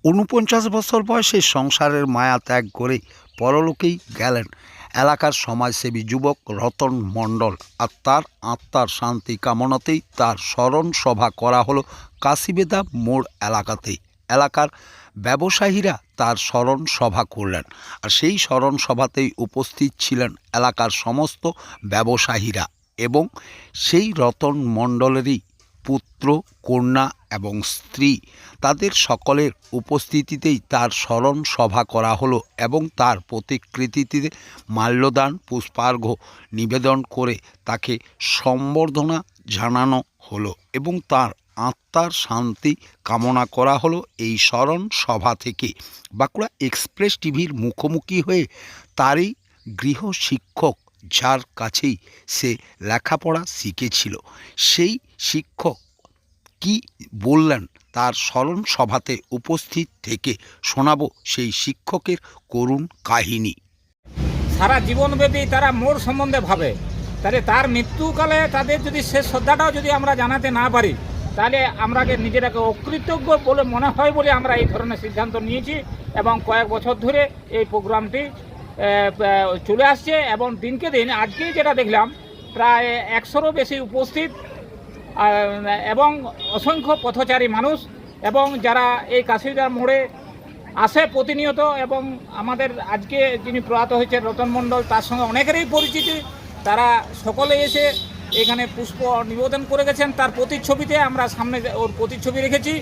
৪৯ বছর বয়সে সংসারের মায়া ত্যাগ করে পরলোকেই গেলেন এলাকার সমাজসেবী যুবক রতন মণ্ডল। আর তার আত্মার শান্তি কামনাতেই তার স্মরণ সভা করা হলো কাশিবেদা মোড় এলাকাতেই। এলাকার ব্যবসায়ীরা তার স্মরণ সভা করলেন, আর সেই স্মরণ সভাতেই উপস্থিত ছিলেন এলাকার সমস্ত ব্যবসায়ীরা এবং সেই রতন মণ্ডলেরই পুত্র, কন্যা এবং স্ত্রী। তাদের সকলের উপস্থিতিতেই তার স্মরণ সভা করা হলো এবং তার প্রতিকৃতিতে মাল্যদান, পুষ্পার্ঘ্য নিবেদন করে তাকে সম্বর্ধনা জানানো হলো এবং তার আত্মার শান্তি কামনা করা হলো এই স্মরণ সভা থেকে। বাঁকুড়া এক্সপ্রেস টিভির মুখোমুখি হয়ে তারই গৃহ শিক্ষক, যার কাছেই সে লেখাপড়া শিখেছিল, সেই শিক্ষক কি বললেন তার স্মরণ সভাতে উপস্থিত থেকে শোনাবো সেই শিক্ষকের করুণ কাহিনী। সারা জীবনব্যাপী তারা মোর সম্বন্ধে ভাবে, তাহলে তার মৃত্যুকালে তাদের যদি সে শ্রদ্ধাটাও যদি আমরা জানাতে না পারি, তাহলে আমরাকে নিজেরাকে অকৃতজ্ঞ বলে মনে হয় বলে আমরা এই ধরনের সিদ্ধান্ত নিয়েছি এবং কয়েক বছর ধরে এই প্রোগ্রামটি চলে আসছে এবং দিনকে দিন আজকেই যেটা দেখলাম প্রায় 100-রও বেশি উপস্থিত এবং অসংখ্য পথচারী মানুষ এবং যারা এই কাশিবেদা মোড়ে আসে প্রতিনিয়ত। এবং আমাদের আজকে যিনি প্রয়াত হয়েছে রতন মণ্ডল, তার সঙ্গে অনেকেরই পরিচিতি, তারা সকলে এসে এখানে পুষ্প নিবেদন করে গেছেন। তার প্রতিচ্ছবিতে আমরা সামনে ওর প্রতিচ্ছবি রেখেছি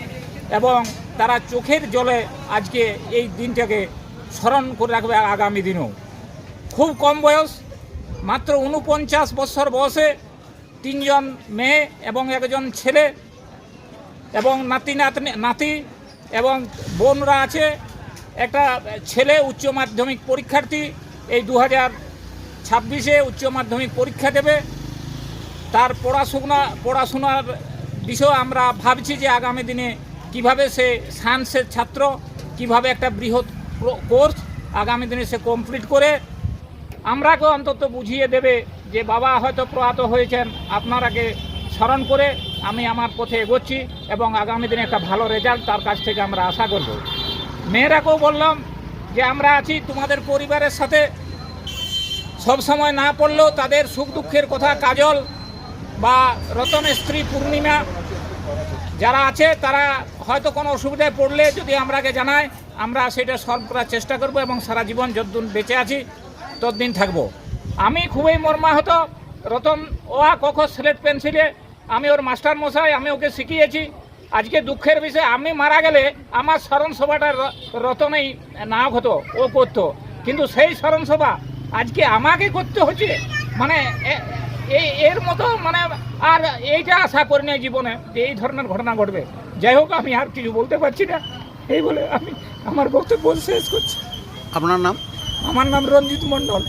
এবং তারা চোখের জলে আজকে এই দিনটাকে স্মরণ করে রাখবে আগামী দিনেও। খুব কম বয়স, মাত্র 49 বছর বয়সে 3 জন মেয়ে এবং 1 জন ছেলে এবং নাতি এবং বোনরা আছে। একটা ছেলে উচ্চ মাধ্যমিক পরীক্ষার্থী, এই 2026-এ উচ্চ মাধ্যমিক পরীক্ষা দেবে। তার পড়াশোনার বিষয়ে আমরা ভাবছি যে আগামী দিনে কিভাবে সে সায়েন্সের ছাত্র, কিভাবে একটা বৃহৎ কোর্স আগামী দিনে সে কমপ্লিট করে আমরাকে অন্তত বুঝিয়ে দেবে যে বাবা হয়তো প্রয়াত হয়েছেন, আপনারাকে স্মরণ করে আমি আমার পথে এগোচ্ছি এবং আগামী দিনে একটা ভালো রেজাল্ট তার কাছ থেকে আমরা আশা করব। মেয়েরাকেও বললাম যে আমরা আছি তোমাদের পরিবারের সাথে, সব সময় না পড়লেও তাদের সুখ দুঃখের কথা কাজল বা রতনের স্ত্রী পূর্ণিমা যারা আছে, তারা হয়তো কোনো অসুবিধায় পড়লে যদি আমরাকে জানায়, আমরা সেটা সলভ করার চেষ্টা করব এবং সারা জীবন যতদিন বেঁচে আছি ততদিন থাকবো। আমি খুবই মর্মাহত। রতন ওয়া ক খ স্লেট পেন্সিলে আমি ওর মাস্টার মশাই, আমি ওকে শিখিয়েছি। আজকে দুঃখের বিষয়, আমি মারা গেলে আমার স্মরণ সভাটা রতনেই না হতো, ও করতো, কিন্তু সেই স্মরণ সভা আজকে আমাকে করতে হচ্ছে। মানে এর মতো মানে আর এইটা আশা করি না জীবনে যে এই ধরনের ঘটনা ঘটবে। যাই হোক, আমি আর কিছু বলতে পারছি না, এই বলে আমি আমার বক্তব্য শেষ করছি। আপনার নাম? আমার নাম রঞ্জিত মণ্ডল।